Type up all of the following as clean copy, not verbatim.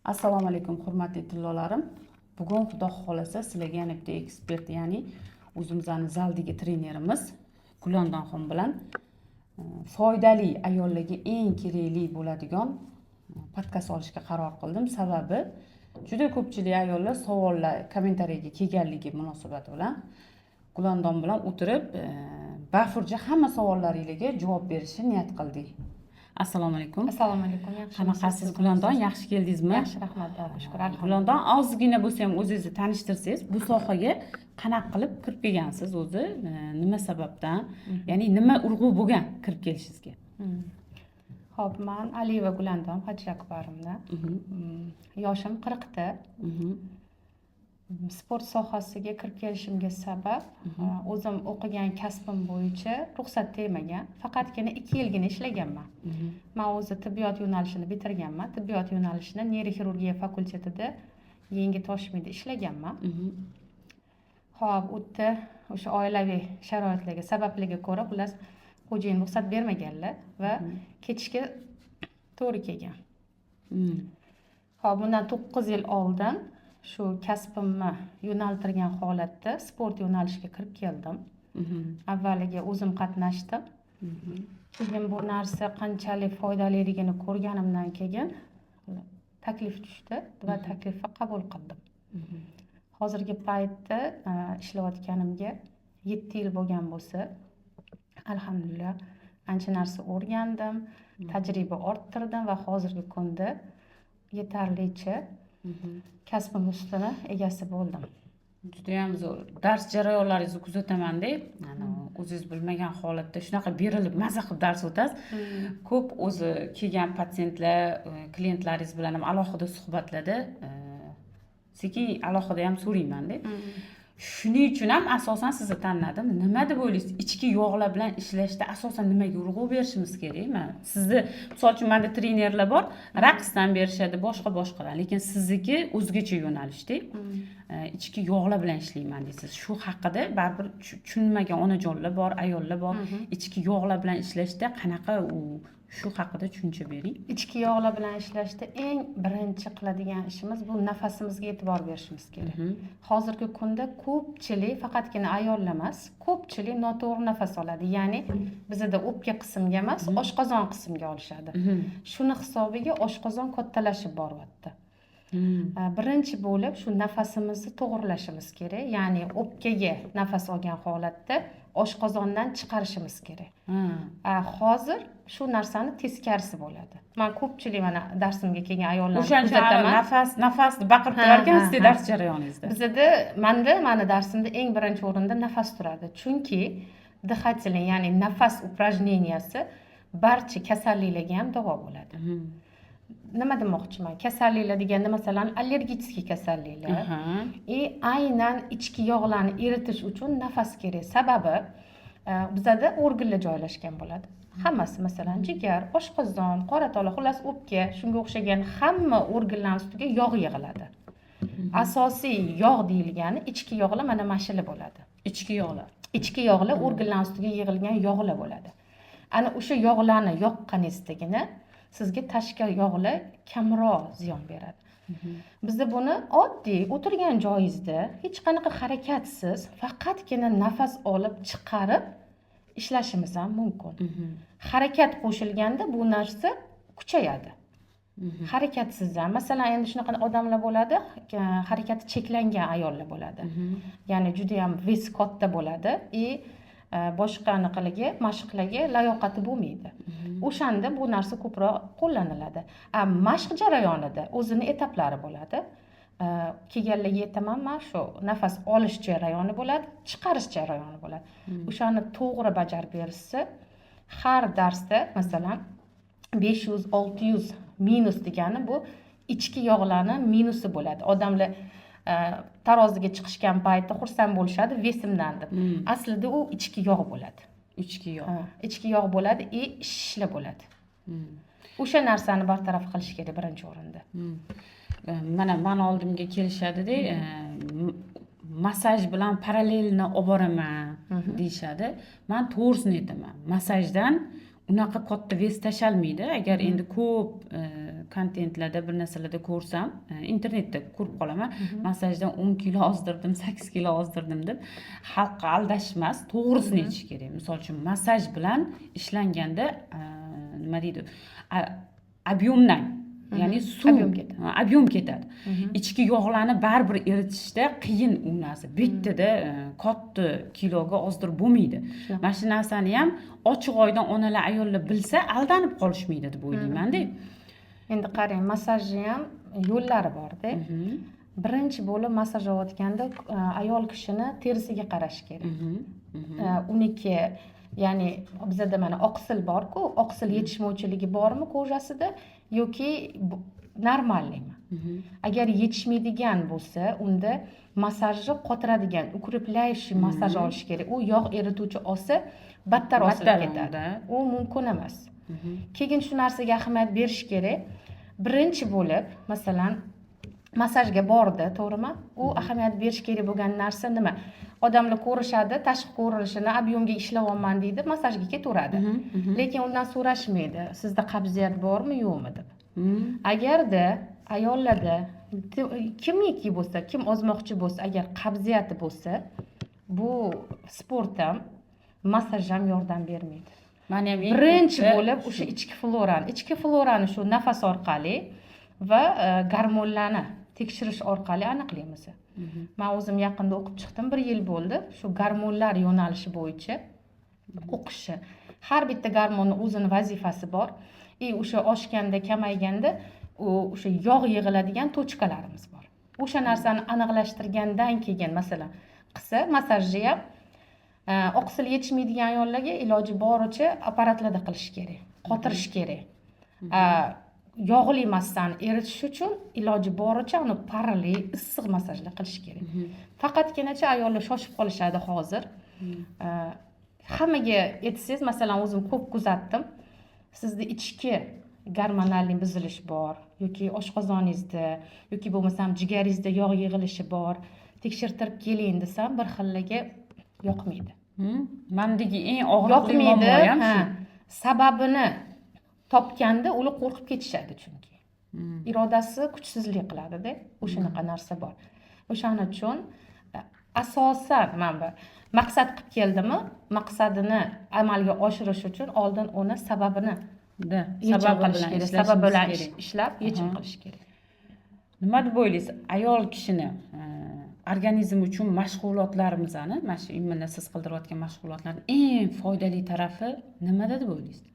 Assalomu alaykum hurmatli tillolarim. Bugun xudo xolasa sizlarga yana bitta ekspert, ya'ni o'zimizning zaldagi trenerimiz Gulonxon bilan foydali ayollarga eng kerakli bo'ladigan podkast olishga qaror qildim. Sababi juda ko'pchilik ayollar savollar kommentariyaga kelganligi munosabati bilan Gulonxon bilan o'tirib bafurja hamma savollaringizga javob berishni niyat qildik. Assalomu alaykum. Assalomu alaykum. Yaxshi. Qanaqasiz Gulonxon? Yaxshi keldingizmi? Yaxshi, rahmat. Shukur. Gulonxon, ozgina bo'lsa ham o'zingizni tanishtirsangiz, bu sohaga qanaqa qilib kirib kelgansiz o'zi, nima sababdan, ya'ni nima urg'u bo'lgan kirib kelishingizga? Xo'p, men Aliyeva Gulonxon Hoji Akbarimda. Yoshim 40 ta. Sport sohasiga kirib kelishimga sabab o'zim o'qigan kasbim bo'yicha ruxsat tegmagan. Faqatgina 2 yilgina ishlaganman. Men o'zi tibbiyot yo'nalishini bitirganman. Tibbiyot yo'nalishini neyroxirurgiya fakultetida Yangi Toshmida ishlaganman. Xo'p, u yerda o'sha oilaviy sharoitlarga sababliga ko'ra xullas xo'jayin ruxsat bermaganlar va ketishga to'g'ri kelgan. Xo'p, bundan 9 yil oldin shu kasbimni yo'naltirgan holatda sport yo'nalishiga kirib keldim. Avvaliga o'zim qatnashdim. Keyin bu narsa qanchalik foydaliligini ko'rganimdan keyin taklif tushdi va taklifni qabul qildim. Hozirgi paytda ishlayotganimga 7 yil bo'lgan bo'lsa, alhamdulillah ancha narsa o'rgandim, tajriba orttirdim va hozirgi kunda yetarlicha kasbim ustini egasi bo'ldim. Juda ham zo'r. Dars jarayonlaringizni kuzataman-da, o'zingiz bilmagan holatda shunaqa berilib, maza qilib dars o'tasiz. Ko'p o'zi kelgan patsientlar, klientlaringiz bilan ham alohida suhbatlarda sekin alohida ham so'rayman-da. Shuning uchun ham asosan sizni tanladim. Nima deb o'ylaysiz? Ichki yog'lar bilan ishlashda asosan nimaga urg'u berishimiz kerakmi? Sizni, misol uchun menda trenerlar bor, raqsdan berishadi, boshqa-boshqalar, lekin sizniki o'zgacha yo'nalishda. Ichki yog'lar bilan ishlayman deysiz. Shu haqida baribir tushunmagan onajonlar bor, ayollar bor. Ichki yog'lar bilan ishlashda qanaqa shu haqida tushuncha bering. Ichki yog'lar bilan ishlashda eng birinchi qiladigan ishimiz bu nafasimizga e'tibor berishimiz kerak. Hozirgi kunda ko'pchilik, faqatgina ayollar emas, ko'pchilik noto'g'ri nafas oladi. Ya'ni bizda o'pka qismga emas, oshqozon qismga olishadi. Shuni hisobiga oshqozon kattalashib boryapti. Birinchi bo'lib shu nafasimizni to'g'rilashimiz kerak. Ya'ni o'pkaga nafas olgan holatda oshqozondan chiqarishimiz kerak. Hozir shu narsani teskarisi bo'ladi. Men ko'pchilik mana darsimga kelgan ayollarni kuzataman. Nafasni baqirib turarkansiz dars jarayoningizda. Bizda mani darsimda eng birinchi o'rinda nafas turadi. Chunki dihatelniy, ya'ni nafas упражненияsi barcha kasalliklarga ham davo bo'ladi. Nima demoqchiman? Kasalliklar deganda masalan allergik kasalliklar aynan ichki yog'larni eritish uchun nafas kerak. Sababi bizda organlar joylashgan bo'ladi. Hammasi, masalan jigar, oshqozon, qoratoli, xullas o'pka, shunga o'xshagan hamma organlar ustiga yog' yig'iladi. Asosiy yog' deyilgani ichki yog'lar mana mashili bo'ladi. Ichki yog'lar. Ichki yog'lar organlar ustiga yig'ilgan yog'lar bo'ladi. Ana o'sha yog'larni yoqqaningizda sizga tashqi yog'lar kamroq ziyon beradi. Bizda buni oddiy o'tirgan joyingizda hech qanaqa harakatsiz, faqatgina nafas olib chiqarib ishlashimiz ham mumkin. Harakat qo'shilganda bu narsa kuchayadi. Harakatsiz ham, masalan, endi shunaqa odamlar bo'ladi, harakati cheklangan ayollar bo'ladi. Ya'ni juda ham ves katta bo'ladi boshqa anaqalarga, mashqlarga layoqati bo'lmaydi. O'shanda bu narsa ko'proq qo'llaniladi. Mashq jarayonida o'zini etaplari bo'ladi. Kelganlarga aytaman, men shu nafas olish jarayoni bo'ladi, chiqarish jarayoni bo'ladi. O'shani to'g'ri bajarib bersa, har darsda masalan 500-600 minus degani bu ichki yog'larning minusi bo'ladi. Odamlar taroziga chiqishgan paytda xursand bo'lishadi vesimdan deb. Aslida u ichki yog' bo'ladi. Ichki yog' bo'ladi, shishlar bo'ladi. O'sha narsani bartaraf qilish kerak birinchi o'rinda. Mana men oldimga kelishadi-da, massaj bilan parallelni olib boraman deyshadi. Men to'g'risini aytaman. Massajdan unaqa katta ves tashalmaydi. Agar endi ko'p kontentlarda bir narsalarda ko'rsam, internetda ko'rib qolaman, massajdan 10 kilo ozdirdim, 8 kilo ozdirdim deb xalqqa aldash emas, to'g'risini aytish kerak. Misol uchun, massaj bilan ishlanganda nima deydi? Объемdan, ya'ni suv ob'yom ketadi. Ichki yog'larni baribir eritishda qiyin u narsa. Bittada katta kiloga ozdirib bo'lmaydi. Mana shu narsani ham ochiq oydan onalar, ayollar bilsa aldanib qolishmaydi deb o'ylayman-da. Endi qarang, masajni ham yo'llari bor-da. Birinchi bo'lib masaj olayotganda ayol kishini terisiga qarash kerak. Uniki, ya'ni bizda mana oqsil bor-ku, oqsil yetishmovchiligi bormi ko'jasida yoki normalmi? Agar yetishmaydigan bo'lsa, unda masajni qotiradigan, ukreplaющий masaj olish kerak. U yog' erituvchi olsa, battar osilib ketadi. U mumkin emas. Keyin shu narsaga ahamiyat berish kerak. Birinchi bo'lib, masalan, masajga bordi, to'g'rimi? U ahamiyat berish kerak bo'lgan narsa nima? Odamlar ko'rishadi, tashqi ko'rinishini, ob'yomga ishlayapman deydi, masajga ketaveradi. Lekin undan so'rashmaydi, sizda qabziyat bormi, yo'qmi deb. Agarda ayollarda kimiki bo'lsa, kim ozmoqchi bo'lsa, agar qabziyati bo'lsa, bu sport ham, massaj ham yordam bermaydi. Mana ham birinchi bo'lib o'sha ichki florani shu nafas orqali va gormonlarni tekshirish orqali aniqlaymiz. Men o'zim yaqinda o'qib chiqdim, 1 yil bo'ldi. Shu gormonlar yo'nalishi bo'yicha o'qishni. Har bitta gormonning o'zining vazifasi bor. O'sha oshganda, kamayganda o'sha yog' yig'iladigan tochkalarimiz bor. O'sha narsani aniqlashtirgandan keyin, masalan, qilsa, massajni ham oqsil yetishmaydigan ayollarga iloji boricha apparatlarda qilish kerak, qotirish kerak. Yog'li massani eritish uchun iloji boricha uni parli, issiq massajlar qilish kerak. Faqatginacha ayollar shoshib qolishadi hozir. Hammaga aytsangiz, masalan, o'zim ko'p kuzatdim. Sizda ichki gormonal buzilish bor yoki oshqozoningizda yoki bo'lmasam jigaringizda yog' yig'ilishi bor. Tekshirtirib keling desam, bir xillaga yoqmaydi. Mendagi eng og'riqli muammo ham shu. Sababini topganda ular qo'rqib ketishadi chunki. Irodasi kuchsizlik qiladi-da, o'shanaqa narsa bor. O'shaning uchun asosan men bir maqsad qilib keldimmi, maqsadini amalga oshirish uchun oldin uni sababini sabab bilan ishlab yechim qilish kerak. Nima deb o'ylaysiz? Ayol kishini organizm uchun mashg'ulotlarimizni, mana shu immunni siz qildirayotgan mashg'ulotlarning eng foydali tarafi nimada deb o'ylaysiz?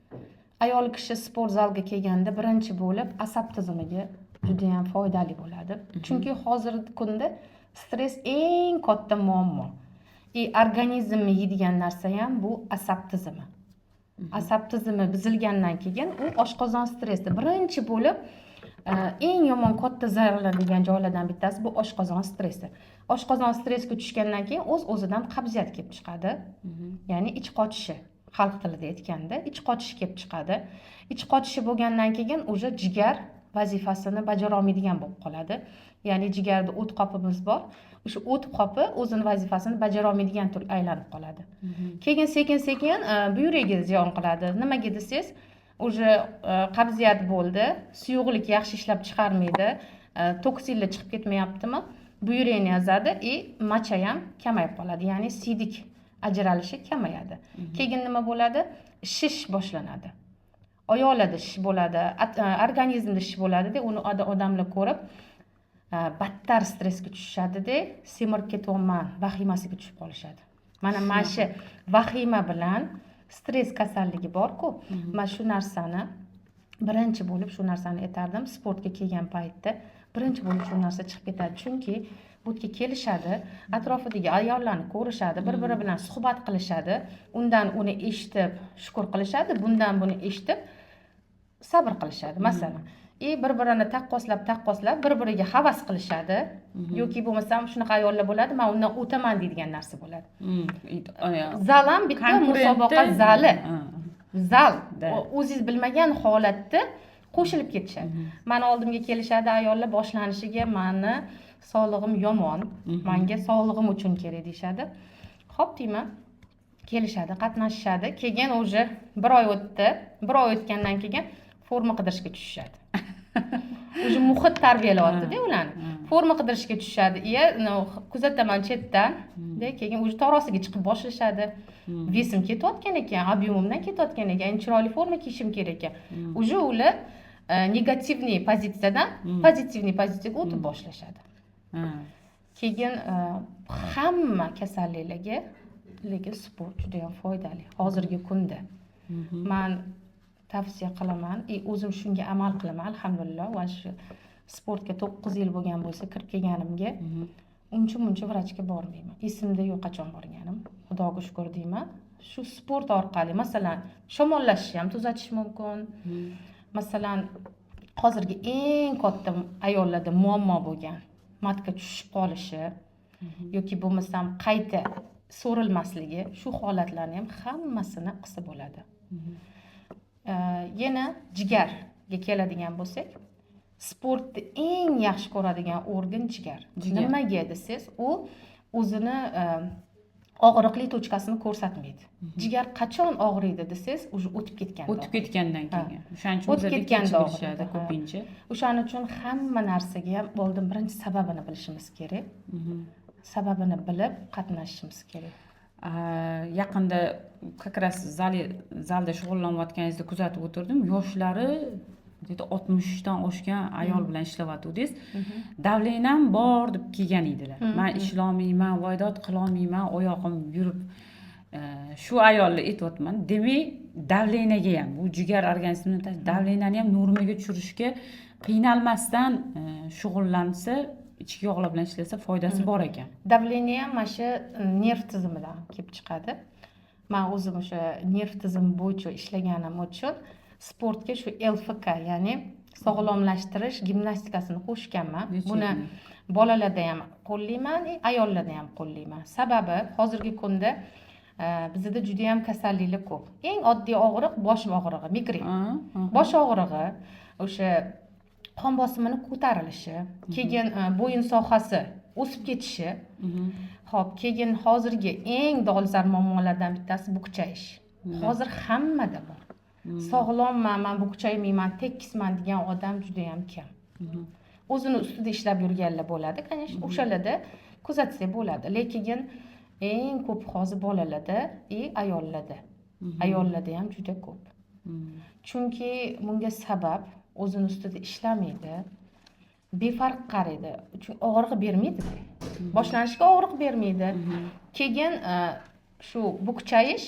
Ayol kishi sport zalga kelganda birinchi bo'lib asab tizimiga juda ham foydali bo'ladi. Chunki hozirgi kunda stress eng katta muammo. Organizmni yeydigan narsa ham bu asab tizimi. Asab tizimi buzilgandan keyin u oshqozon stressi. Birinchi bo'lib eng yomon katta zararlanadigan joylardan bittasi bu oshqozon stressi. Oshqozon stressga tushgandan keyin o'z-o'zidan qabziyat kelib chiqadi. Ya'ni ich qochishi. Xalq tilida aytganda ich qochishi kelib chiqadi. Ich qochishi bo'lgandan keyin o'sha jigar vazifasini bajara olmaydigan bo'lib qoladi. Ya'ni jigarda o't qopimiz bor. O'sha o't qopi o'zining vazifasini bajara olmaydigan tur aylanib qoladi. Keyin sekin-sekin buyragingiz ziyon qiladi. Nimaga desangiz, o'sha qabziyat bo'ldi, suyuqlik yaxshi ishlab chiqarmaydi, toksinlar chiqib ketmayaptimi? Buyrakni yozadi, macha ham kamayib qoladi. Ya'ni siydik ajralishi kamayadi. Keyin nima bo'ladi? Shish boshlanadi. Oyoqlarda shish bo'ladi, organizmda shish bo'ladi-da, uni odamlar ko'rib battar stressga tushishadi-da, semirib ketyapman, vahimasiga tushib qolishadi. Mana shu vahima bilan stress kasalligi bor-ku, men shu narsani birinchi bo'lib shu narsani aytardim, sportga kelgan paytda birinchi bo'lib shu narsa chiqib ketadi. Chunki bu yerga kelishadi, atrofidagi ayollarni ko'rishadi, bir-biri bilan suhbat qilishadi, undan uni eshitib shukr qilishadi, bundan buni eshitib sabr qilishadi. Masalan, bir-birini taqqoslab bir-biriga havas qilishadi yoki bo'lmasam shunaqa ayollar bo'ladi, men undan o'taman deydigan narsa bo'ladi. Zal ham bitta musobaqa zali. Zal o'zingiz bilmagan holatda qo'shilib ketishadi. Meni oldimga kelishadi ayollar, boshlanishiga meni sog'lig'im yomon, menga sog'lig'im uchun kerak deyshadi. Xo'p deyman, kelishadi, qatnashishadi. Keyin o'sha bir oy o'tdi, bir oy o'tgandan keyin forma qidirishga tushishadi. уже muhit tarbiyalayapti-da ularni. Forma qidirishga tushishadi. Kuzataman chetdan, keyin уже torosiga chiqib boshlashadi. Vesim ketayotgan ekan, объемimdan ketayotgan ekan, endi chiroyli forma kiyishim kerak ekan. Уже ular negativniy pozitsiyadan pozitivniy pozitsiyaga o'tib boshlashadi. Keyin hamma kasalliklarga lekin sport juda ham foydali hozirgi kunda. Men tavsiya qilaman, o'zim shunga amal qilaman, alhamdulillah. Va shu sportga 9 yil bo'lgan bo'lsa, kirib kelganimga uncha vrachga bormayman. Esimda yo'q qachon borganim. Xudoga shukr deyman. Shu sport orqali, masalan, shamollashni ham tuzatish mumkin. Masalan, hozirgi eng katta ayollarda muammo bo'lgan matka tushib qolishi yoki bo'lmasam qayta so'rilmasligi, shu holatlarni ham hammasini qilsa bo'ladi. Yana jigarga keladigan bo'lsak, sportni eng yaxshi ko'radigan organ jigar. Nimaga desangiz, u o'zini og'riqli tochkasini ko'rsatmaydi. Jigar qachon og'riydi desangiz, уже o'tib ketgandan keyin. O'shaning uchun o'tib ketganda og'riydi ko'pincha. O'shaning uchun hamma narsaga ham oldin birinchi sababini bilishimiz kerak. Sababini bilib qatnashishimiz kerak. Yaqinda как раз zalda shug'ullanayotganingizda kuzatib o'tirdim. Yoshlari 60 dan oshgan ayol bilan ishlayotgandingiz. Davlenam bor deb kelgan edilar. Men ishlolmayman, voydod qilolmayman, oyog'im yurib shu ayolni aytyapman. Demak, davlenaga ham, bu jigar organizmini davlenani ham normaga tushirishga qiynalmasdan shug'ullansa, ichki yog'lar bilan ishlasa foydasi bor ekan. Davleniya ham mana shu nerv tizimidan kelib chiqadi. Men o'zim o'sha nerv tizimi bo'yicha ishlaganim uchun sportga shu LFK, ya'ni sog'lomlashtirish gimnastikasini qo'shganman. Buni bolalarda ham qo'llayman, ayollarda ham qo'llayman. Sababi hozirgi kunda bizda juda ham kasalliklar ko'p. Eng oddiy og'riq bosh og'rig'i, migren. Bosh og'rig'i, o'sha qon bosimini ko'tarilishi, keyin bo'yin sohasi o'sib ketishi. Xo'p, keyin hozirgi eng dolzarb muammolardan bittasi bukchayish. Hozir hammada bor. Sog'lomman, men bukchaymayman, tekisman degan odam juda ham kam. O'zini ustida ishlab yurganlar bo'ladi, конечно, o'shalarda kuzatsak bo'ladi. Lekin eng ko'p hozir bolalarda, ayollarda. Ayollarda ham juda ko'p. Chunki bunga sabab o'zini ustida ishlamaydi. Befarq qaraydi. Chunki og'riq bermaydi. Boshlanishga og'riq bermaydi. Keyin shu bukchayish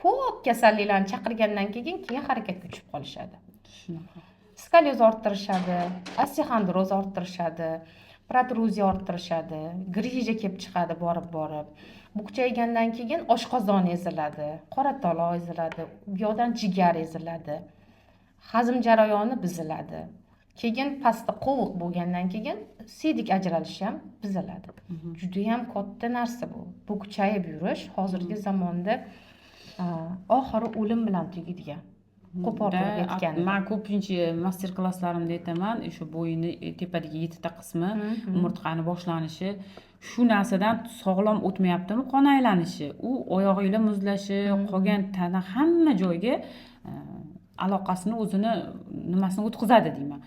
ko'p kasalliklarni chaqirgandan keyin harakatga tushib qolishadi. Shunaqa. Skolioz orttirishadi, osteoxondroz orttirishadi, protruziya orttirishadi, grija kelib chiqadi borib. Bukchaygandan keyin oshqozon eziladi, qoratolo eziladi, bu yoqdan jigar eziladi. Hazm jarayoni buziladi. Keyin pastda qovuq bo'lgandan keyin siydik ajralishi ham buziladi. Juda ham katta narsa bu. Bukchayib yurish hozirgi zamonda oxiri o'lim bilan tugaydigan. Qo'porib ketgan. Men ko'pincha master klasslarimda aytaman, o'sha bo'yini tepadagi 7 ta qismi, umurtqani boshlanishi, shu narsadan sog'lom o'tmayaptimi, qon aylanishi, u oyog'inglar muzlashi, qolgan tana hamma joyga aloqasini o'zini nimasini o'tkazadi deyman.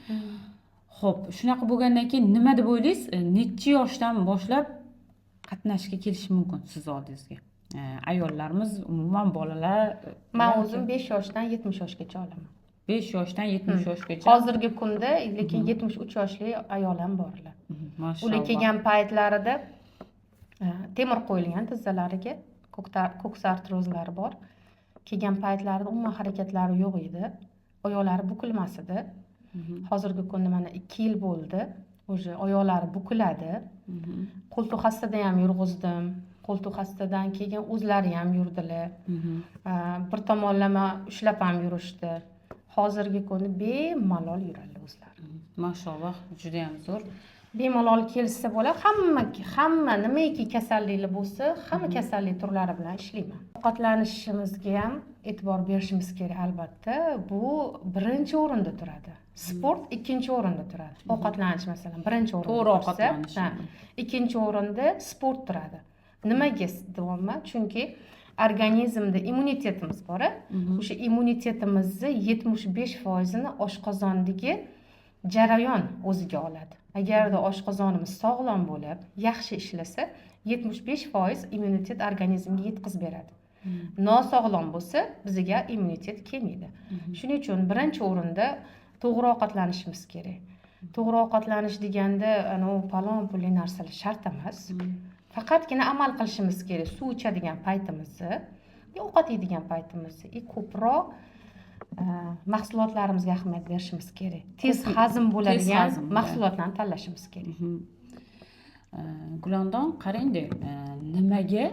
Xo'p, shunaqa bo'lgandan keyin nima deb o'ylaysiz? Necha yoshdan boshlab qatnashga kelishi mumkin siz oldingizga? Ayollarimiz, umuman bolalar, men o'zim 5 yoshdan 70 yoshgacha olaman. 5 yoshdan 70 yoshgacha. Hozirgi kunda lekin 73 yoshli ayol ham borlar. Mashalloh. Ular kelgan paytlarida temir qo'yilgan tizzalariga, ko'ks artrozlari bor. Kelgan paytlarida umuman harakatlari yo'q edi. Oyoqlari bukilmas edi. Hozirgi kunda mana 2 yil bo'ldi. O'sha oyoqlari bukiladi. Qo'ltiq xastada ham yurg'izdim. Qo'ltiq xastadan keyin o'zlari ham yurdilar. Bir tomonlama ushlab ham yurishdi. Hozirgi kunda bemalol yuradilar o'zlari. Mashalloh, juda ham zo'r. Bemalol kelsa bo'ladi. Hamma nimaiki kasalliklar bo'lsa, hamma kasallik turlari bilan ishlayman. Ovqatlanishimizga ham e'tibor berishimiz kerak albatta. Bu birinchi o'rinda turadi. Sport ikkinchi o'rinda turadi. Ovqatlanish masalan birinchi o'rinda. To'g'ri ovqatlanish. Ikkinchi o'rinda sport turadi. Nimaga deyapman? Chunki organizmda immunitetimiz bor. O'sha immunitetimizni 75%ni oshqozondagi jarayon o'ziga oladi. Agarda oshqozonimiz sog'lom bo'lib, yaxshi ishlasa, 75% immunitet organizmga yetkazib beradi. Nosog'lom bo'lsa, bizga immunitet kelmaydi. Shuning uchun birinchi o'rinda to'g'ri ovqatlanishimiz kerak. To'g'ri ovqatlanish deganda, palon pulli narsalar shart emas. Faqatgina amal qilishimiz kerak. Suv ichadigan paytimizni, ovqat yeydigan paytimizni ko'proq mahsulotlarimizga ahamiyat berishimiz kerak. Tez hazm bo'ladigan mahsulotlarni tanlashimiz kerak. Gulondon, qarang-da, nimaga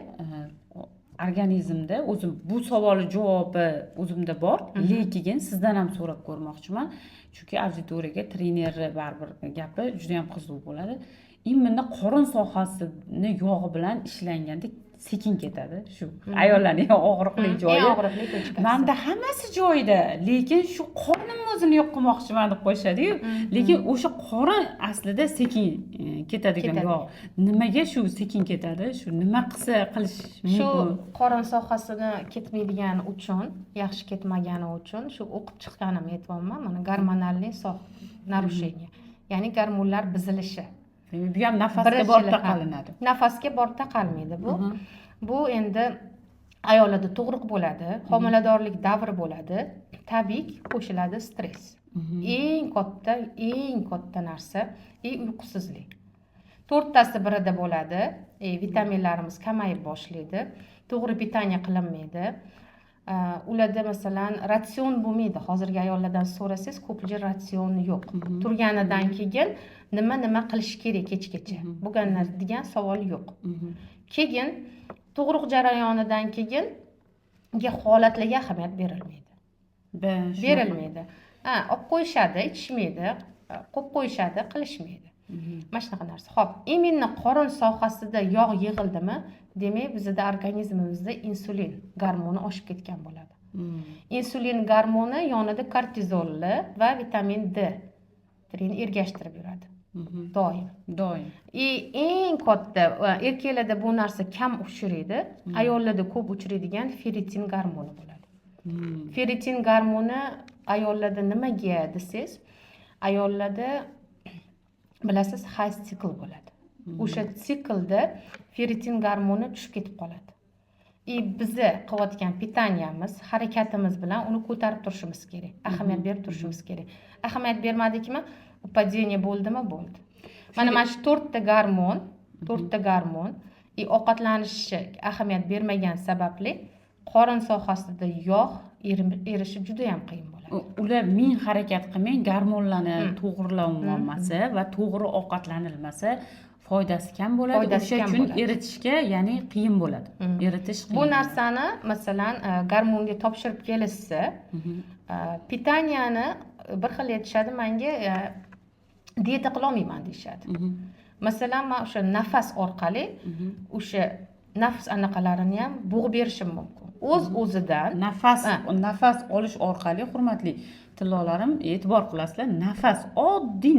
organizmda o'zim bu savolning javobi o'zimda bor, lekin sizdan ham so'rab ko'rmoqchiman. Chunki auditoriyaga trenerni baribir gapi juda ham qiziq bo'ladi. Imminni qorin sohasini yog'i bilan ishlanganda sekin ketadi. Shu ayollarning og'riqli joyi. Og'riqli tochkasi. Menda hammasi joyida, lekin shu qorinimni o'zini yo'q qilmoqchiman deb qo'yishadi-yu, lekin o'sha qorin aslida sekin ketadigan yog'. Nimaga shu sekin ketadi? Shu nima qilsa qilish mumkin? Shu qorin sohasini ketmaydigani uchun, yaxshi ketmagani uchun shu o'qib chiqqanimni aytyapman. Mana gormonalniy narushение. Ya'ni gormonlar buzilishi. Bu ham nafasga borib taqalinadi. Nafasga borib taqalmaydi bu. Bu endi ayollarda tug'ruq bo'ladi, homiladorlik davri bo'ladi, tabiiy qo'shiladi stress. Eng katta narsa uyqusizlik. 4tasi birida bo'ladi, vitaminlarimiz kamayib boshlaydi, to'g'ri pitaniya qilinmaydi. Ularda masalan ratsion bo'lmaydi. Hozirgi ayollardan so'rasangiz, ko'pincha ratsion yo'q. Turganidan keyin nima qilish kerak kechgacha? Bo'lgan degan savol yo'q. Keyin tug'ruq jarayonidan keyin holatlarga ahamiyat berilmaydi. Berilmaydi. Olib qo'yishadi, ichishmaydi, qo'yib qo'yishadi, qilishmaydi. Mana shunaqa narsa. Xo'p, imminni qorin sohasida yog' yig'ildimi, demak bizda organizmimizda insulin gormoni oshib ketgan bo'ladi. Insulin gormoni yonida kortizolni va vitamin D ergashtirib yuradi. Doim. Eng katta erkaklarda bu narsa kam uchraydi, ayollarda ko'p uchraydigan ferritin gormoni bo'ladi. Ferritin gormoni ayollarda nimaga desangiz, ayollarda bilasiz, high sikl bo'ladi. O'sha siklda ferritin gormoni tushib ketib qoladi. Bizni qilayotgan pitaniyamiz, harakatimiz bilan uni ko'tarib turishimiz kerak. Ahamiyat berib turishimiz kerak. Ahamiyat bermadikmi, padeniya bo'ldimi, bo'ldi. Mana shu 4ta gormon ovqatlanishga ahamiyat bermagan sababli qorin sohasida yog' erishi juda ham qiyin bo'ladi. Ular ming harakat qilmay, gormonlarni to'g'rilanmasa va to'g'ri ovqatlanilmasa, foydasi kam bo'ladi. O'sha uchun eritishga, ya'ni qiyin bo'ladi. Eritish qiyin. Bu narsani masalan gormonga topshirib kelishsa, pitaniyani bir xil aytishadi, menga dieta qila olmayman deyshadi. Masalan, men o'sha nafas orqali o'sha nafs anaqalarini ham bo'g'ib berishim mumkin. O'z-o'zidan nafas olish orqali, hurmatli tillolarim, e'tibor qilasizlar, oddiy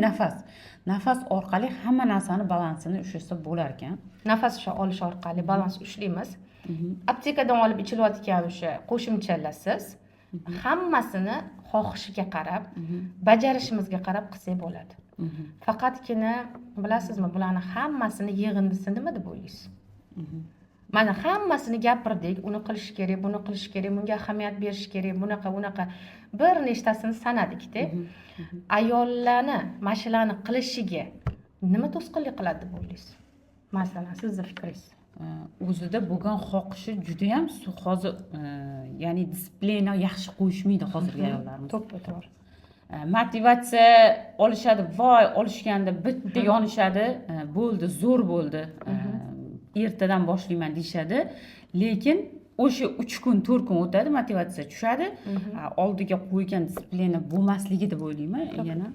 nafas orqali hamma narsani balansini ushlasa bo'lar ekan. Nafas olish orqali balans ushlaymiz. Aptekadan olib ichilayotgan o'sha qo'shimchalasiz hammasini xohishiga qarab, bajarishimizga qarab qilsak bo'ladi. Faqatgina bilasizmi, bularning hammasini yig'indisi nima deb o'ylaysiz? Mana hammasini gapirdik, uni qilish kerak, buni qilish kerak, bunga ahamiyat berish kerak, bunaqa bir nechtasini sanadik-da. Ayollarni mashqlarni qilishiga nima to'sqinlik qiladi deb o'ylaysiz? Masalan, sizning fikringiz. O'zida bo'lgan xohishi juda ham hozir, ya'ni disiplinni yaxshi qo'yishmaydi hozirgi ayollarimiz. To'g'ri. Motivatsiya olishadi, voy olishganda bitta yonishadi, bo'ldi, zo'r bo'ldi. Ertadan boshlayman deyshadi, lekin o'sha 3 kun, 4 kun o'tadi, motivatsiya tushadi. Oldiga qo'ygan disiplina bo'lmasligi deb o'ylayman yana.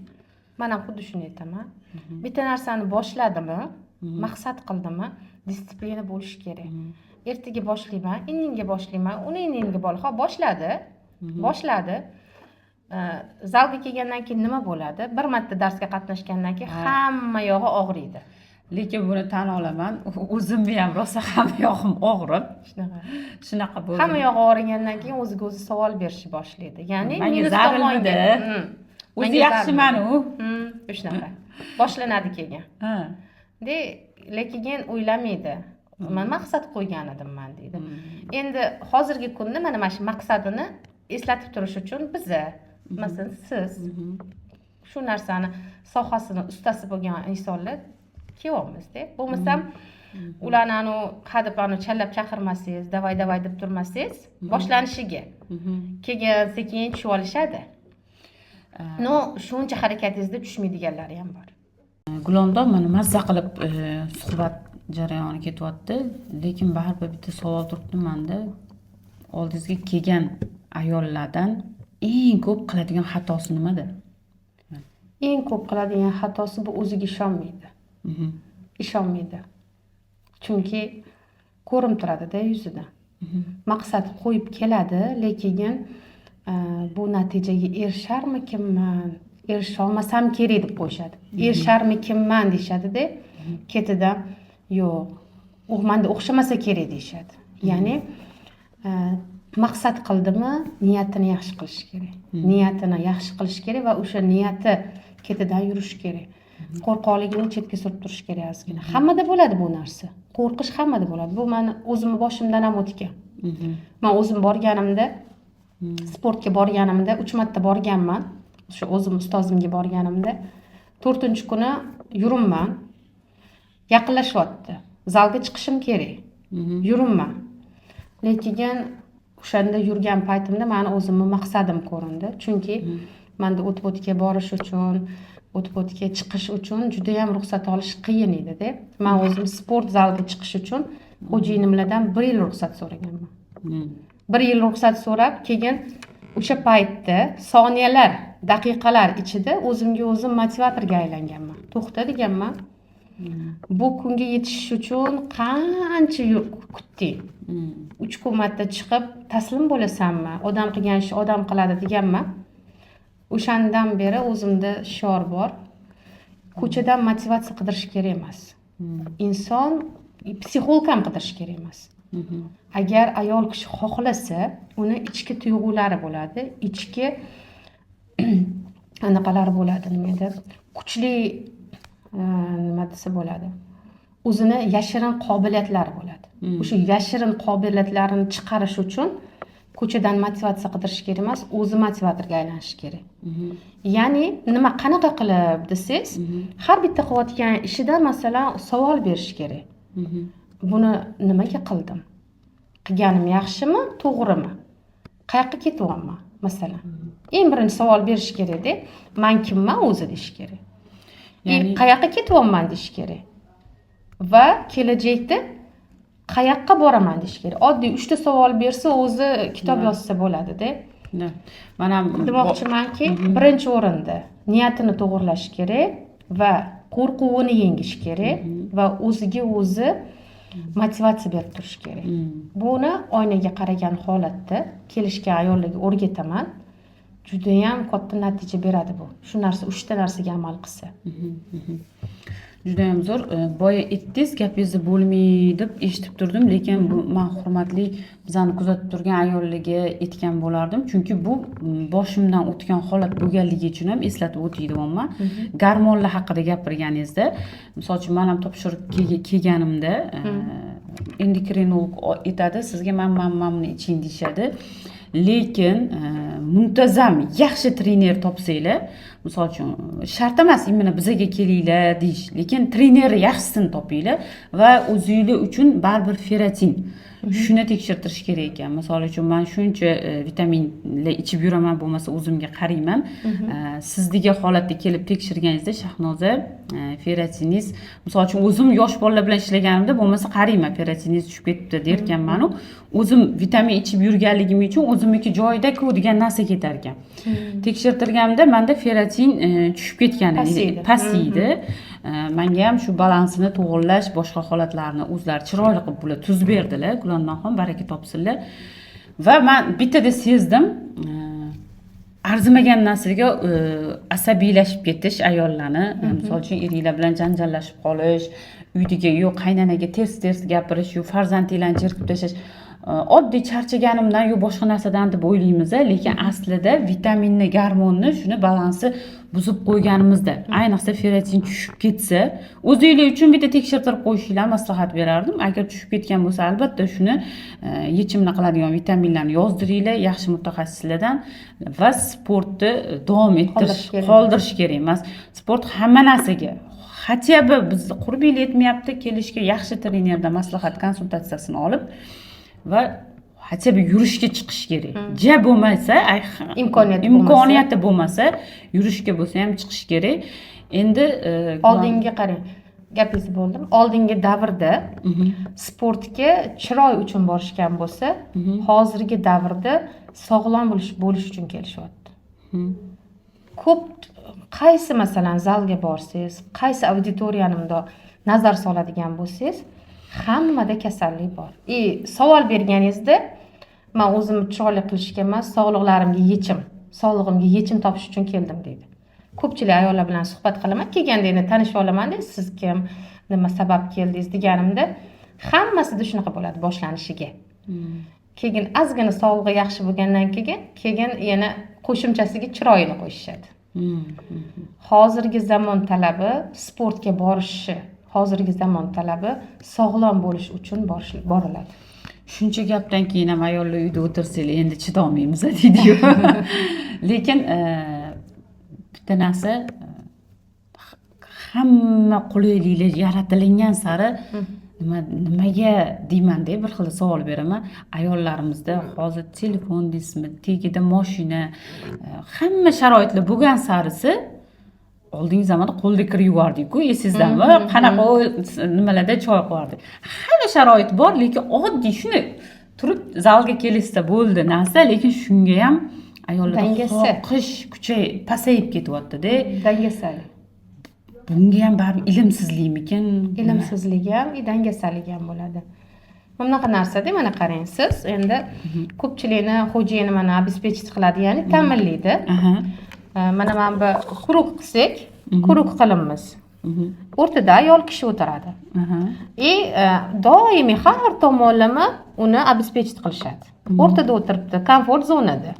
Men ham xuddi shuni aytaman. Bitta narsani boshladimmi, maqsad qildimmi, disiplina bo'lishi kerak. Ertaga boshlayman, indinga boshlayman, uni indinga boshladi. Zalga kelgandan keyin nima bo'ladi? Bir marta darsga qatnashgandan keyin hamma yog'i og'riydi. Lekin buni tan olaman, o'zimni ham rosa hamma yog'im og'rib, shunaqa bo'ldi. Hamma yog'i og'rigandan keyin o'ziga o'zi savol berishni boshlaydi. Ya'ni minus tomonga. o'zi yaxshimanu. Shunaqa. Boshlanadi keyin. Ha. Lekin o'ylamaydi. Men maqsad qo'ygan edim men deydi. Endi hozirgi kunda mana shu maqsadini eslatib turish uchun biza, masalan, siz shu narsani sohasini ustasi bo'lgan insonlar kelyapmiz-da. Bo'lmasam ularni hadeb challab chaqirmasangiz, davay deb turmasangiz, boshlanishiga keyin sekin tushib olishadi. No, shuncha harakatingizda tushmaydiganlari ham bor. Gulomdon mana mazza qilib suhbat jarayoni ketyapti, lekin baribir bitta savol turibdi menda. Oldingizga kelgan ayollardan eng ko'p qiladigan xatosi nimada? Eng ko'p qiladigan xatosi bu o'ziga ishonmaydi. Ishonmaydi. Chunki ko'rinib turadi-da yuzida. Maqsad qo'yib keladi, lekin bu natijaga erisharmikinman, erisha olmasam kerak deb qo'yishadi. Erisharmikinman deyshadi-da, ketidan yo'q, u menda o'xshamasa kerak deyshadi. Ya'ni maqsad qildimi, niyatini yaxshi qilish kerak. Niyatini yaxshi qilish kerak va o'sha niyati ketidan yurish kerak. Qo'rqoqligini chetga surib turish kerak ozgina. Hammada bo'ladi bu narsa. Qo'rqish hammada bo'ladi. Bu meni o'zimning boshimdan ham o'tgan. Men o'zim borganimda, sportga borganimda 3 marta borganman. O'sha o'zim ustozimga borganimda 4-kuni yuribman. Yaqinlashyapti. Zalga chiqishim kerak. Yuribman. Lekin o'shanda yurgan paytimda meni o'zimning maqsadim ko'rindi. Chunki menda o'tga borish uchun, o'tga chiqish uchun juda ham ruxsat olish qiyin edi-da. Men o'zim sport zaliga chiqish uchun xo'jayinimlardan 1 yil ruxsat so'raganman. 1 yil ruxsat so'rab, keyin o'sha paytda soniyalar, daqiqalar ichida o'zimga o'zim motivatorga aylanganman. To'xta deganman. Bu kunga yetishish uchun qancha kutding? 3 kun marta chiqib taslim bo'lasanmi? Odam qilgan ish odam qiladi deganman. O'shandan beri o'zimda shior bor. Ko'chadan motivatsiya qidirish kerak emas. Inson psixolog ham qidirish kerak emas. Agar ayol kishi xohlasa, uni ichki tuyg'ulari bo'ladi, ichki anaqalari bo'ladi, nimadir kuchli nima desa bo'ladi. O'zini yashirin qobiliyatlari bo'ladi. O'sha yashirin qobiliyatlarini chiqarish uchun ko'chadan motivatsiya qidirish kerak emas, o'zi motivatorga aylanish kerak. Ya'ni nima qanaqa qilib desangiz, har bitta qilayotgan ishidan masalan savol berish kerak. Buni nimaga qildim? Qilganim yaxshimi, to'g'rimi? Qayoqqa ketyapman masalan? Eng birinchi savol berish kerak-da. Men kimman o'zi deyish kerak. Ya'ni qayoqqa ketyapman deyish kerak. Va kelajakda qayoqqa boraman deyish kerak. Oddiy 3 ta savol bersa, o'zi kitob yozsa bo'ladi-da. Mana demoqchimanki, birinchi o'rinda niyatini to'g'irlash kerak va qo'rquvini yengish kerak va o'ziga o'zi motivatsiya berib turish kerak. Buni oynaga qaragan holatda kelishgan ayollarga o'rgataman. Juda ham katta natija beradi bu. Shu narsa 3 ta narsaga amal qilsa. Juda ham zo'r. Boya aytdingiz, gapingizni bo'lmaydi deb eshitib turdim, lekin bu men hurmatli bizani kuzatib turgan ayollarga aytgan bo'lardim, chunki bu boshimdan o'tgan holat bo'lganligi uchun ham eslatib o'taydiganman. Gormonlar haqida gapirganingizda, misol uchun men ham topshiriq kelganimda endokrinolog aytadi, sizga mamni iching deyshadi. Lekin muntazam yaxshi trener topsanglar, misol uchun shart emas imенно bizaga kelinglar deyish, lekin treneri yaxshisini topinglar va o'zingizlar uchun baribir ferritin shuni tekshirtirish kerak ekan. Misol uchun men shuncha vitaminlar ichib yuraman, bo'lmasa o'zimga qarayman. Siz degan holatda kelib tekshirganingizda Shahnoza ferritiningiz, misol uchun o'zim yosh bolalar bilan ishlaganimda bo'lmasa qarayman, ferritiningiz tushib ketibdi derkanman-ku. O'zim vitamin ichib yurganligim uchun o'zimniki joyida-ku degan narsa ketar ekan. Tekshirtirganimda menda ferritin tushib ketgan edi, pasiydi. Menga ham shu balansini to'g'irlash, boshqa holatlarni o'zlari chiroyli qilib bular tuz berdilar. Gulondan baraka topsinlar. Va men bittada sezdim, arzimagan narsaga asabiylashib ketish ayollarni, misol uchun eringlar bilan janjallashib qolish, uydiga yo'q qaynanaga ters gapirish, yo'q farzandinglarni jerkib tashlash. oddiy charchaganimdan yo boshqa narsadan deb o'ylaymiz, lekin aslida vitaminni, gormonni shuni balansi buzib qo'yganimizda, ayniqsa ferritin tushib ketsa, o'zinglar uchun bitta tekshirtirib qo'yishinglarni maslahat berardim. Agar tushib ketgan bo'lsa, albatta shuni yechimini qiladigan vitaminlarni yozdiringlar yaxshi mutaxassislardan va sportni davom qoldirish kerak emas. Sport hamma narsaga hatya biz qurbiylar yetmayapti, kelishga yaxshi trenerdan maslahat konsultatsiyasini olib va hatya yurishga chiqish kerak. Ja bo'lmasa, imkoniyati bo'lmasa, yurishga bo'lsa ham chiqish kerak. Endi oldingi qarang, gapingizni bo'ldim. Oldingi davrda sportga chiroy uchun borishgan bo'lsa, hozirgi davrda sog'lom bo'lish uchun kelishyapti. Ko'p qaysi masalan zalga borsangiz, qaysi auditoriyani nazar soladigan bo'lsangiz, hammada kasallik bor. Savol berganingizda men o'zimni chiroyli qilishga emas, sog'lig'imga yechim topish uchun keldim deydi. Ko'pchilik ayollar bilan suhbat qilaman, kelganda endi tanishib olaman deydi, siz kim, nima sabab keldingiz deganimda, hammasida shunaqa bo'ladi boshlanishiga. Keyin ozgina sog'lig'i yaxshi bo'lgandan keyin yana qo'shimchasiga chiroyini qo'yishadi. Hozirgi zamon talabi sportga borishi, hozirgi zamon talabi sog'lom bo'lish uchun boriladi. Shuncha gapdan keyin ham ayollar uyda o'tirsanglar endi chidolmaymiz deydi-yu. Lekin bitta narsa, hamma qulayliklar yaratilgan sari nimaga deyman-da, bir xil savol beraman. Ayollarimizda hozir telefon deysizmi, tagida mashina, hamma sharoitlar bo'lgan sarisi oldingi zamonda qo'lda kir yuvardik-ku, esingizdanmi? Qanaqa nimalarda choy qo'yardik. Hamma sharoit bor, lekin oddiy shuni turib zalga kelishsa bo'ldi narsa, lekin shunga ham ayollarda xohish kuchi pasayib ketyapti-da. Dangasalik. Bunga ham baribir ilmsizlikmikin? Ilmsizlik ham, dangasalik ham bo'ladi. Bunaqa narsa-da, mana qarang, siz endi ko'pchilikni xo'jayini mana обеспечить qiladi, ya'ni ta'minlaydi. Mana bu quruq qilsak, quruq qilinmiz. O'rtada ayol kishi o'tiradi. Doimiy har tomonlama uni обеспечить qilishadi. O'rtada o'tiribdi, komfort zonada.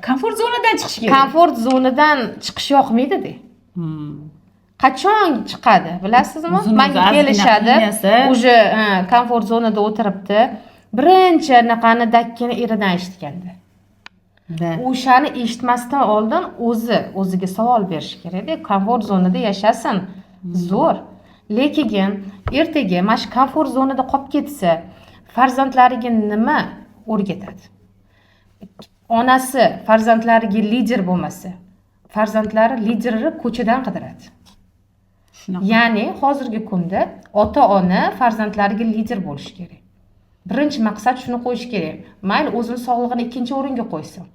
Komfort zonadan chiqish kerak. Komfort zonadan chiqish yoqmaydi-da. Qachon chiqadi, bilasizmi? Menga kelishadi, uje komfort zonada o'tiribdi. Birinchi anaqani dakkini eridan eshitganda. O'shani eshitmasdan oldin o'ziga savol berish kerak-da, komfort zonada yashasin. Zo'r. Lekin ertaga mana shu komfort zonada qolib ketsa, farzandlariga nima o'rgatadi? Onasi farzandlariga lider bo'lmasa, farzandlari liderni ko'chadan qidiradi. Ya'ni hozirgi kunda ota-ona farzandlariga lider bo'lish kerak. Birinchi maqsad shuni qo'yish kerak. Mayli o'zini sog'lig'ini ikkinchi o'ringa qo'ysin.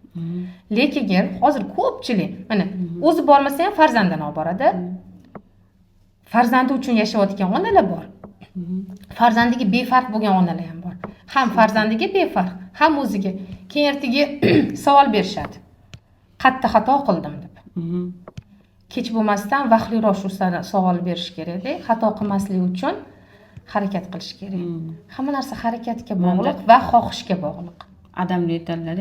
Lekin hozir ko'pchilik mana o'zi bormasa ham farzandini olib boradi. Farzandi uchun yashayotgan onalar bor. Farzandiga befarq bo'lgan onalar ham bor. Ham farzandiga befarq, ham o'ziga. Keyin ertaga savol berishadi. Qatta xato qildim deb. Kech bo'lmasdan vaqtliroq shu savol berish kerak-da, xato qilmaslik uchun harakat qilish kerak. Hamma narsa harakatga bog'liq va xohishga bog'liq. Odamlar aytadilar,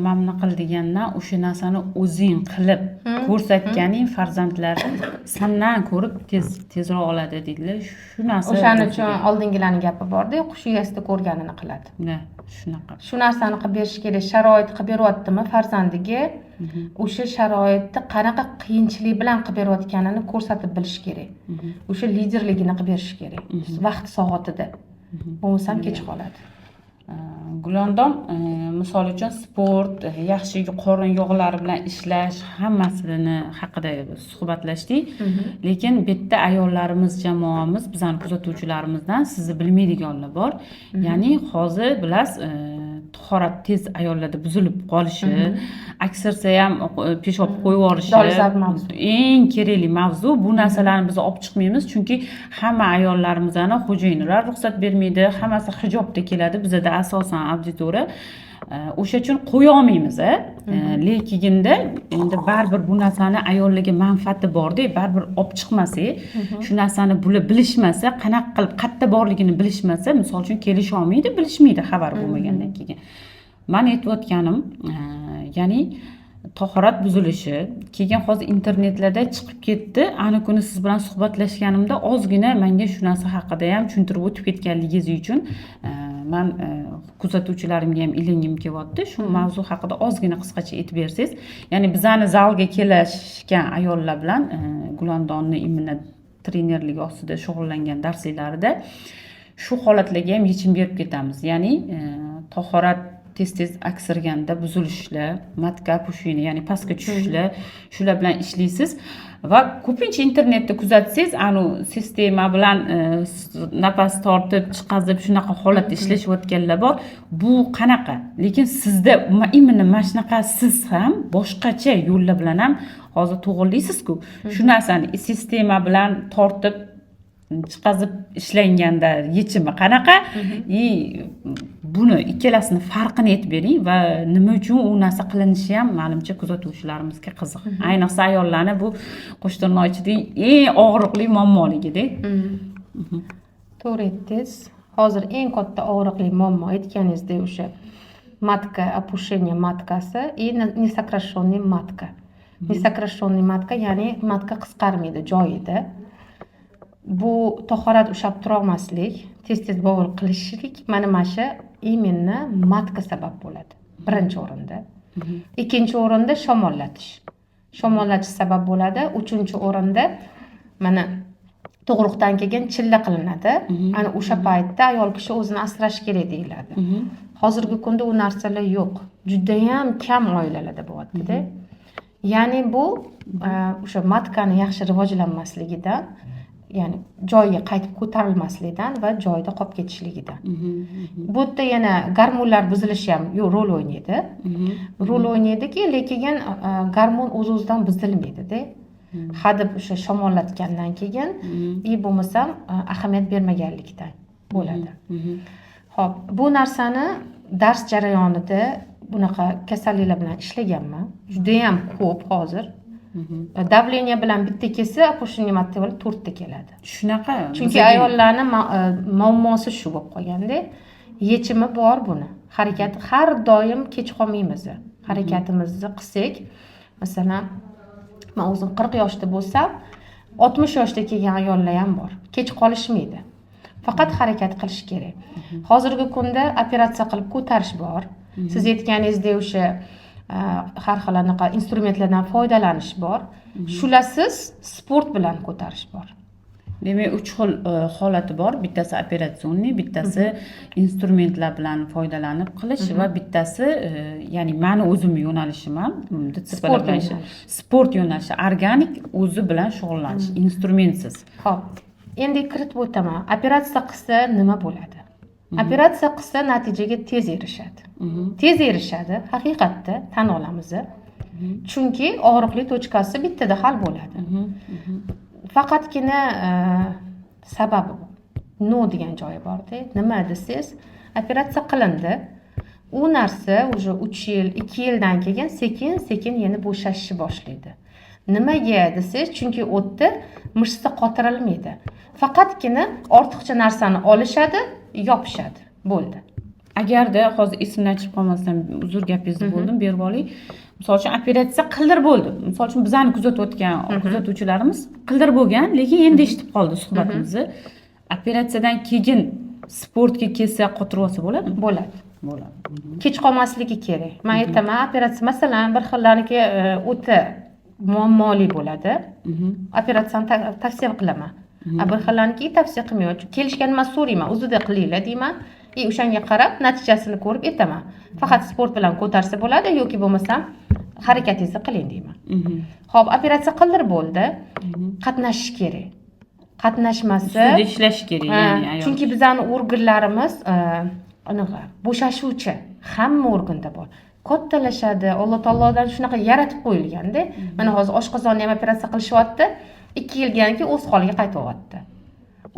"Mamna qil" degandan o'sha narsani o'zing qilib ko'rsatganing farzandlar sendan ko'rib tezroq oladi deydilar. Shu narsa. O'shaning uchun oldingilarning gapi bor-da, qush uyasida ko'rganini qiladi. Shunaqa. Shu narsani qilib berish kerak, sharoit qilib beryaptimi farzandiga? O'sha sharoitni qanaqa qiyinchilik bilan qilib berayotganini ko'rsatib bilish kerak. O'sha liderligini qilib berish kerak. Vaqt soatida. Bo'lmasa kech qoladi. Gulondom, misol uchun sport, yaxshi qorin yog'lari bilan ishlash, hammasini haqida suhbatlashdik. Lekin bu yerda ayollarimiz, jamoamiz, bizning kuzatuvchilarimizdan sizni bilmaydiganlar bor. Ya'ni hozir bilasiz, tahorat tez ayollarda buzilib qolishi, aksarsa ham peshob qo'yib yuborishi eng kerakli mavzu. Bu narsalarni biz olib chiqmaymiz, chunki hamma ayollarimizning xo'jayinlar ruxsat bermaydi, hammasi hijobda keladi. Bizda asosan auditoriya o'sha uchun qo'ya olmaymiz. Lekingda endi baribir bu narsani ayollarga manfaati borda, baribir olib chiqmasak, shu narsani bular bilishmasa, qanaqa qilib qayerda borligini bilishmasa, misol uchun kelisha olmaydi, bilishmaydi xabar bo'lmagandan keyin. Men aytayotganim, ya'ni tahorat buzilishi, keyin hozir internetlarda chiqib ketdi. Ana kuni siz bilan suhbatlashganimda ozgina menga shu narsa haqida ham tushuntirib o'tib ketganligingiz uchun men kuzatuvchilarimga ham ilingim kelyapti. Shu mavzu haqida ozgina qisqacha aytib bersangiz. Ya'ni bizani zalga kelishgan ayollar bilan Gulandonni immunitet trenerligi ostida shug'ullangan darsliklarida shu holatlarga ham yechim berib ketamiz. Ya'ni tahorat tez aksirganda buzilishlar, matka pushini, ya'ni pastga tushishlar, shular bilan ishlaysiz va ko'pincha internetda kuzatsangiz, anu sistema bilan nafas tortib, chiqazib shunaqa holatda ishlayotganlar bor. Bu qanaqa? Lekin sizda imini mana shunaqa siz ham boshqacha yo'llar bilan ham hozir to'g'rilaysiz-ku. Shu narsani sistema bilan tortib chiqazib ishlanganda yechimi qanaqa? Buni ikkalasini farqini aytib bering va nima uchun u narsa qilinishi ham menimcha kuzatuvchilarimizga qiziq. Ayniqsa ayollarni bu qo'shtirnoqchining eng og'riqli muammoligida. To'g'ri aytdingiz. Hozir eng katta og'riqli muammo aytganingizdek o'sha matka, опушение matkasi и несокращенный matka. Несокращенный matka, ya'ni matka qisqarmaydi joyida. Bu tahorat ushlab tura olmaslik, tez bovul qilishlik mana shu именно matka sabab bo'ladi. Birinchi o'rinda. Ikkinchi o'rinda shamollatish. Shamollatish sabab bo'ladi. Uchinchi o'rinda mana tug'ruqdan keyin chilla qilinadi. Ana o'sha paytda ayol kishi o'zini asrash kerak deyiladi. Hozirgi kunda u narsalar yo'q. Juda ham kam oilalarda bo'lyapti-da. Ya'ni bu o'sha matkani yaxshi rivojlanmasligidan, ya'ni joyiga qaytib ko'tarilmasligidan va joyida qolib ketishligidan. Bu yerda yana gormonlar buzilishi ham rol o'ynaydi. Rol o'ynaydiki, lekin gormon o'z-o'zidan buzilmaydi-da. Hadeb o'sha shamollatgandan keyin bo'lmasam ahamiyat bermaganlikdan bo'ladi. Xo'p, bu narsani dars jarayonida bunaqa kasalliklar bilan ishlaganman. Juda ham ko'p hozir. Davleniya bilan bitta kelsa, опушение materi 4 ta keladi. Shunaqa. Chunki ayollarning muammosi shu bo'lib qolganda, yechimi bor buni. Harakat har doim kech qolmaymiz. Harakatimizni qilsak, masalan, men o'zim 40 yoshda bo'lsam, 60 yoshda kelgan ayollar ham bor. Kech qolishmaydi. Faqat harakat qilish kerak. Hozirgi kunda operatsiya qilib ko'tarish bor. Siz aytganingizdek o'sha har xil anaqa instrumentlardan foydalanish bor. Shularsiz sport bilan ko'tarish bor. Demak, 3 xil holati bor. Bittasi operatsionniy, bittasi instrumentlar bilan foydalanib qilish va bittasi, ya'ni meni o'zim yo'nalishim ham sport yo'nalishi, organik o'zi bilan shug'ullanish, instrumentsiz. Xo'p, endi kiritib o'taman. Operatsiya qilsa nima bo'ladi? Operatsiya qilsa natijaga tez erishadi. Tez erishadi, haqiqatda tan olamiz. Chunki og'riqli tochkasi bittada hal bo'ladi. Faqatgina sababi no degan joyi bor-da. Nima desangiz, operatsiya qilindi. U narsa уже 3 yil, 2 yildan keyin sekin-sekin yana bo'shashni boshlaydi. Nimaga desangiz, chunki o'tda mishsa qotirilmaydi. Faqatgina ortiqcha narsani olishadi, yopishadi. Bo'ldi. Agarda hozir esimdan chiqib qolmasam, uzr gapingizni bo'ldim, berib oling. Misol uchun operatsiya qildirib bo'ldi. Misol uchun bizani kuzatayotgan kuzatuvchilarimiz qildirib bo'lgan, lekin endi eshitib qoldi suhbatimizni. Operatsiyadan keyin sportga kelsa qotirib olsa bo'ladimi? Bo'ladi. Kech qolmasligi kerak. Men aytaman, operatsiya masalan bir xillarniki o'ta muammoli bo'ladi. Operatsiyani tavsiya qilaman. Bir xillarniki tavsiya qilmayman. Kelishgan men so'rayman, o'zida qilinglar deyman. O'shanga qarab natijasini ko'rib aytaman. Faqat sport bilan ko'tarsa bo'ladi yoki bo'lmasa harakatingizni qiling deyman. Xo'p, operatsiya qildirib bo'ldi. Qatnashish kerak. Qatnashmasa ishlash kerak, ya'ni ayol. Chunki bizning organlarimiz aniqa bo'shashuvchi, hamma organda bor. Kattalashadi. Alloh taolodan shunaqa yaratib qo'yilganda, mana hozir oshqozonni ham operatsiya qilishyapti. 2 yildan keyin o'z holiga qaytyapti.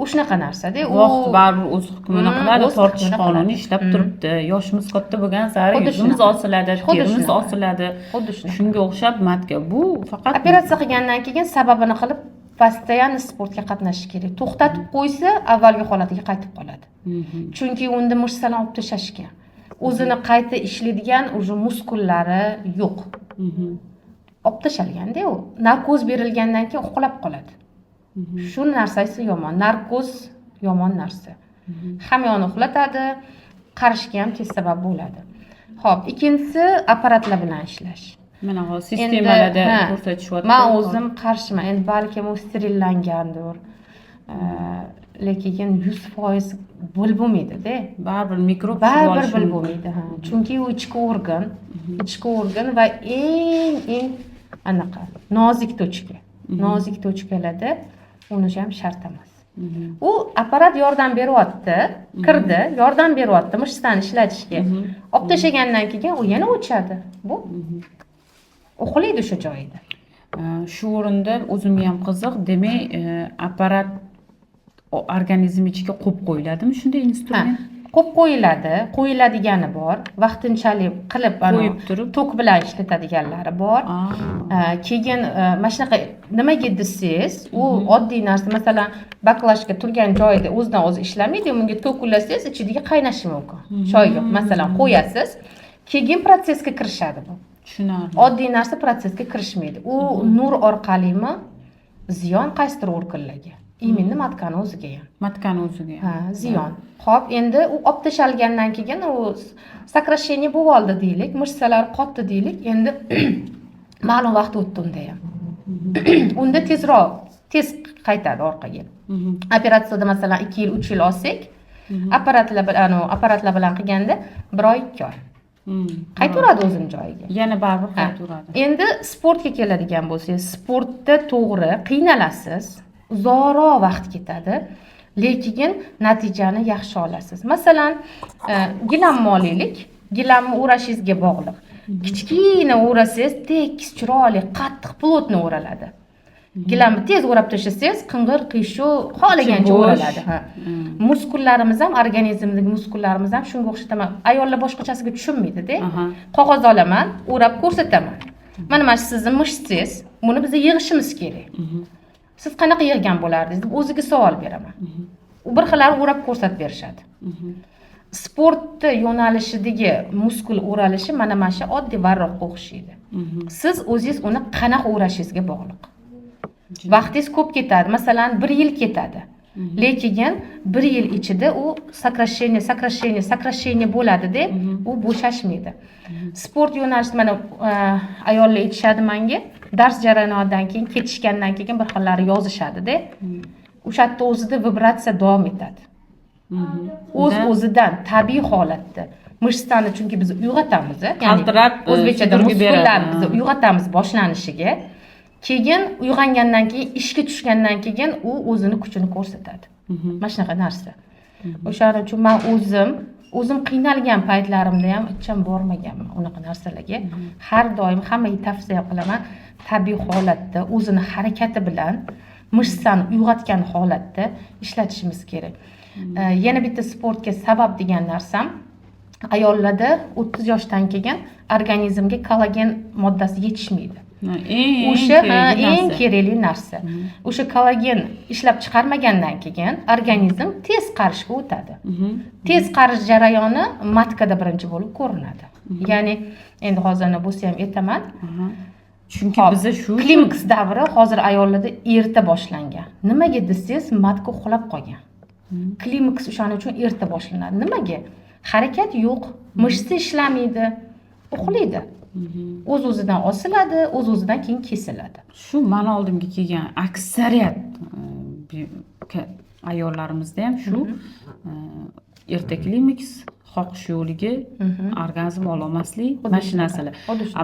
u shunaqa narsada vaqt baribir o'z hukmini qiladi, o'z tortish hukmini qonuni qiladi. ishlab turibdi. Yoshimiz katta bo'lgan sari Xuddi yuzimiz shunaqa. osiladi, Xuddi terimiz shunaqa. osiladi. Xuddi shunaqa. Shunga o'xshab matka bu faqat Operatsiya qilgandan keyin sababini qilib постоянно sportga qatnashish kerak. To'xtatib qo'ysa, avvalgi holatiga qaytib qoladi. Chunki unda mышцаlarni olib tashlashgan. O'zini qayta ishlaydigan уже muskullari yo'q. Olib tashalganda u narkoz berilgandan keyin uxlab qoladi. Shu narsasi yomon. Narkoz yomon narsa. Hamma yoni uxlatadi, qarishga ham tez sabab bo'ladi. Xo'p, ikkinchisi apparatlar bilan ishlash. mana hozir sistemalarda ko'rsatishyapti. Men o'zim qarshiman. Endi balkim u sterillangandir. Lekin 100% bo'lib bo'lmaydi-da. Baribir mikrob Baribir bo'lib bo'lmaydi. Chunki u ichki organ va eng anaqa nozik tochka. Nozik tochkalarda uni ham shart emas. U apparat yordam beryapti, kirdi, yordam beryapti mышцani ishlatishga. Olib tashlagandan keyin u yana o'chadi. Bu uxlaydi o'sha joyida. Shu o'rinda o'zimga ham qiziq, demak, apparat organizm ichiga qo'yib qo'yiladimi shunday instrument? Qo'yib qo'yiladi, qo'yiladigani bor, vaqtinchalik qilib qo'yib turib tok bilan ishlatadiganlari bor. Keyin mana shunaqa nimaga desangiz, u oddiy narsa, masalan, baklashka turgan joyida o'zidan o'zi ishlamaydi, unga tok ulasangiz, ichidagi qaynashi mumkin. Choyga masalan qo'yasiz, keyin prosesga kirishadi bu. Tushunarli. Oddiy narsa prosesga kirishmaydi. U nur orqalimi ziyon qaysidir organlarga. Именно matkani o'ziga ham. Matkani o'ziga. Ziyon. Xo'p, endi u olib tashalgandan keyin u сокращение bo'ldi deylik, mышцalar qotdi deylik. Endi ma'lum vaqt o'tdi unda ham. Unda tez qaytadi orqaga. Operatsiyada masalan 2 yil, 3 yil olsak, apparatlar bilan qilganda 1 oy, 2 oy. Qaytaveradi o'zini joyiga. Yana baribir qaytaveradi. Endi sportga keladigan bo'lsangiz, sportda to'g'ri qiynalasiz, uzoqroq vaqt ketadi, lekin natijani yaxshi olasiz. Masalan, gilamni olaylik, gilamni o'rashingizga bog'liq. Kichkina o'rasangiz, tekis, chiroyli, qattiq plotni o'raladi. Gilamni tez o'rab tashlasangiz, qing'ir, qiyshuv, xohlagancha o'raladi. Muskullarimiz ham, organizmdagi muskullarimiz ham shunga o'xshataman. Ayollar boshqachasiga tushunmaydi-da. Qog'oz olaman, o'rab ko'rsataman. Mana sizning mышцangiz, buni biz yig'ishimiz kerak. Siz qanaqa yig'gan bo'lardingiz deb o'ziga savol beraman. U bir xillari o'rab ko'rsatib berishadi. Sportda yo'nalishidagi muskul o'ralishi mana shu oddiy varroqqa o'xshaydi. Siz o'zingiz uni qanaqa o'rashingizga bog'liq. Vaqtingiz ko'p ketadi, masalan 1 yil ketadi. Lekin 1 yil ichida u сокращение bo'ladi-da, u bo'shashmaydi. Sport yo'nalishi mana ayollar aytishadi menga, dars jarayonidan keyin ketishgandan keyin bir xillari yozishadi-da. O'sha yerda o'zida vibratsiya davom etadi. O'zidan tabiiy holatda mышцani chunki biz uyg'otamiz, ya'ni o'zbekchada muskullarni biz uyg'otamiz boshlanishiga. Keyin uyg'ongandan keyin, ishga tushgandan keyin u o'zini kuchini ko'rsatadi. Mana shunaqa narsa. O'shaning uchun men o'zim qiynalgan paytlarimda ham ichim bormaganman unaqa narsalarga. Har doim hammaga tavsiya qilaman, tabiiy holatda o'zini harakati bilan mышцani uyg'otgan holatda ishlatishimiz kerak. Yana bitta sportga sabab degan narsam, ayollarda 30 yoshdan keyin organizmga kollagen moddasi yetishmaydi. O'sha eng kerakli narsa. O'sha kollagen ishlab chiqarmagandan keyin organizm tez qarishga o'tadi. Tez qarish jarayoni matkada birinchi bo'lib ko'rinadi. Ya'ni endi hozirni bo'lsa ham aytaman. Chunki biz shu klimaks davri hozir ayollarda erta boshlangan. Nimaga desangiz, matka uxlab qolgan. Klimaks o'shaning uchun erta boshlanadi. Nimaga? Harakat yo'q, mышца ishlamaydi, uxlaydi. O'z-o'zidan osiladi, o'z-o'zidan keyin kesiladi. Shu mana oldimga kelgan aksariyat ayollarimizda ham shu erta klimaks, xohish yo'ligi, orgazm ololmaslik, mana shu narsalar.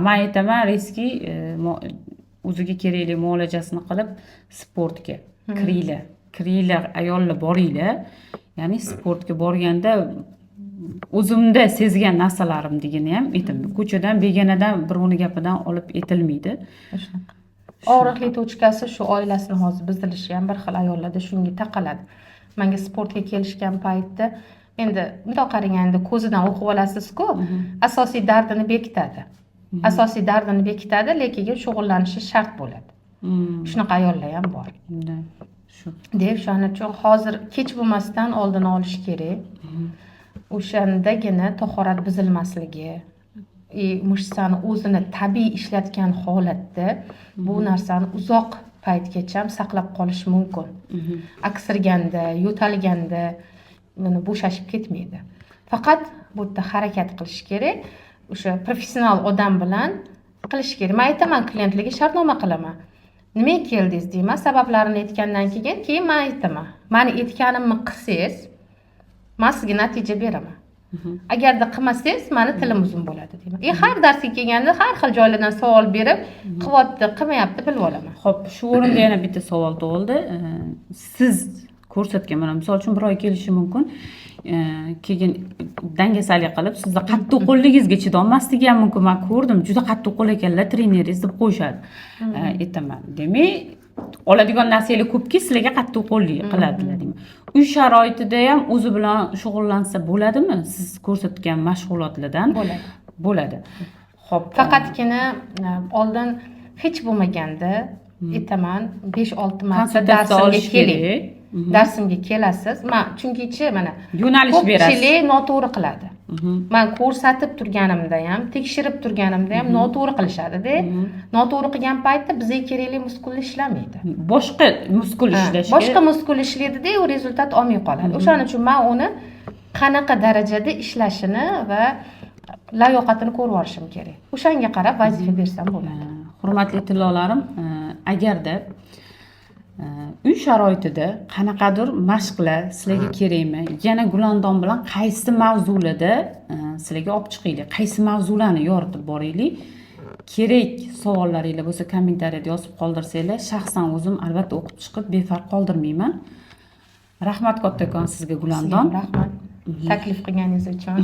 Men aytaman, reski o'ziga kerakli muolajasini qilib sportga kiringlar, ayollar boringlar. Ya'ni sportga borganda o'zimda sezgan narsalarim degani ham aytaman. Ko'chadan begonadan birovni gapidan olib etilmaydi. Og'riqli tochkasi shu oilasini hozir buzilishi ham bir xil ayollarda shunga taqaladi. menga sportga kelishgan paytda endi bundoq qaraganda ko'zidan o'qib olasiz-ku, asosiy dardini bekitadi. Asosiy dardini bekitadi, lekin shug'ullanishi shart bo'ladi. Shunaqa ayollar ham bor. Shu. Deb shuning uchun hozir kech bo'lmasdan oldini olish kerak. O'shandagina tahorat buzilmasligi, mushsani o'zini tabiiy ishlatgan holatda bu narsani uzoq paytgacha saqlab qolish mumkin. Aksirganda, yo'talganda buni bo'shashib ketmaydi. Faqat bu yerda harakat qilish kerak. O'sha professional odam bilan qilish kerak. Men aytaman klientlarga shartnoma qilaman. Nimaga keldingiz deyman, sabablarini aytgandan keyin men aytaman. Meni aytganimni qilsangiz, men sizga natija beraman. Agarda qilmasangiz, meni tilim uzun bo'ladi deyman. Har darsga kelganda har xil joylardan savol berib, qilyapti, qilmayapti bilib olaman. Xo'p, shu o'rinda yana bitta savol tug'ildi. Siz ko'rsatgan, mana misol uchun bir oy kelishi mumkin. Keyin dangasalik qilib, sizni qattiq qo'lligingizga chidolmasligi ham mumkin. Men ko'rdim, juda qattiq qo'l ekanlar, treneringiz deb qo'yishadi. Aytaman. Demak, oladigan narsalar ko'pki, sizlarga qattiq qo'llik qiladilar deyman. Uy sharoitida ham o'zi bilan shug'ullansa bo'ladimi? Siz ko'rsatgan mashg'ulotlardan bo'ladi. Xo'p, faqatgina oldin hech bo'lmaganda aytaman 5-6 marta darsimga keling. Darsimga kelasiz. Men chunki mana yo'nalish berasiz. Ko'pchilik noto'g'ri qiladi. Men ko'rsatib turganimda ham, tekshirib turganimda ham noto'g'ri qilishadi-da. Noto'g'ri qilgan paytda bizga kerakli muskul ishlamaydi. Boshqa muskul ishlashi. Boshqa muskul ishlaydi-da, u rezultat olmay qoladi. O'shaning uchun men uni qanaqa darajada ishlashini va layoqatini ko'rib olishim kerak. O'shanga qarab vazifa bersam bo'ladi. Hurmatli tillolarim, agarda uy sharoitida qanaqadir mashqlar sizlarga kerakmi? Yana Gulondon bilan qaysi mavzularda sizlarga olib chiqaylik, qaysi mavzularni yoritib boraylik? Kerak savollaringiz bo'lsa kommentariyada yozib qoldirsanglar, shaxsan o'zim albatta o'qib chiqib befarq qoldirmayman. Rahmat kattakon sizga Gulondon. Rahmat. Taklif qilganingiz uchun.